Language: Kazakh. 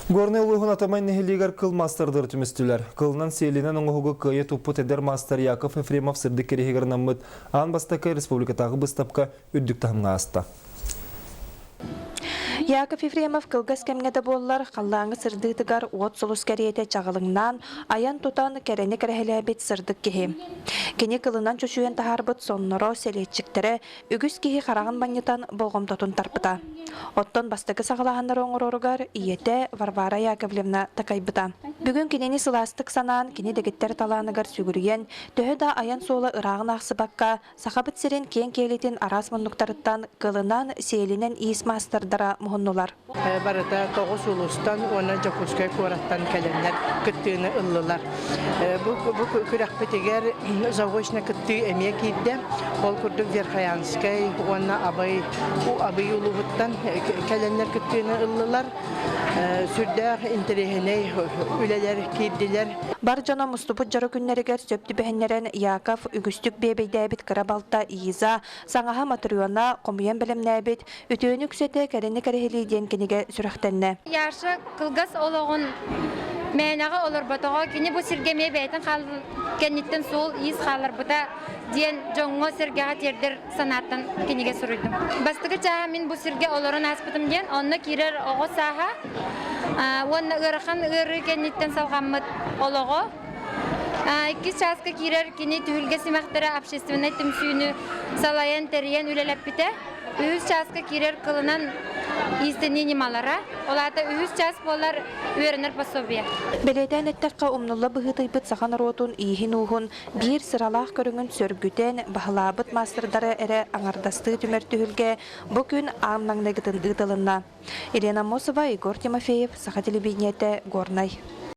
Горный улуғын атамай нехелигер кыл мастардыр түмістілер. Кылынан сейлінен оңығығы күйе туппут эдер мастер Яков Ефремов сырды керехегер намыд ан бастакай республикатағы быстапка үрдік тағымға аста. Яков Ефремов кылгас кемгеде боллар қаллаңы сырдыдыгар от солус кәрейте чағылыңнан аян тутан кәрені кәрәхеләбет сырдык кеhe. Кені кылынан чөшуен тахарбыт сонноро селетчіктері үгіс кеhe қарағын баннетан болғымтотун тарпыта. Оттон бастығы сағылағандар оңырорығар иеті Варвара Яковлевна такайбыта. Бүгін кенені сыластық санан, кені дегеттер таланығар сүгірген, төхі да аян солы ырағын ақсыбаққа, сақабыт сирен кен келетін арас мұндықтарыттан кылынан сейлінен иіс мастардара мұхыннулар. Барыда тоғыз улустан, оны Жакускай қораттан кәлемдер күттіғіні ұллылар. Бұл күрәк бітігер завғышына күтті әме кейді. Ол күрдік Верхаянскай, оны абай ұлығыттан кәлемдер күттіғіні ұллылар. Сүрдәғ интерегіней үлелер кейділер. Бар жана мұступыт жары күннерігер сөпті бәхіннерен Яков үгістік бейбейдәбіт қырабалта иіза, саңаға матриона қомыян білімнәбіт, өтөйіні күсеті кәрені кәрехелейден кенеге сүріқтенне. Яшы қылғас олығын мәйнаға олар батыға кені бұл сіргеме бәйтін кәнеттен сол иіз қалар бұта ден жоңғы сіргеға тердер санаттан кенеге сүрілдім. Бастығы чаға мен бұл сірге оларын аспытым ден, онны керер оғы саға, онны ұрықан ұры кәнеттен салғамыд олығы. 2 часқа керер кені түхілге симақтары общественный түмсүйіні салайын тәріен үлелеп біте. 3 часқа керер қылынан истинini malara, olata 3 час болар үйренер пособия. Беледен әттәққа умнулла бұғытайбыт сақан ротун иихин уғын бір сыралақ көріңін сөргүтен бағылабыт мастырдары әрі аңардасты түмер түхілге бүкін аңнаңнағытын ұйтылынна. Елена Мосова, Игорь Тимофеев, Саха телевидениеті, Горнай.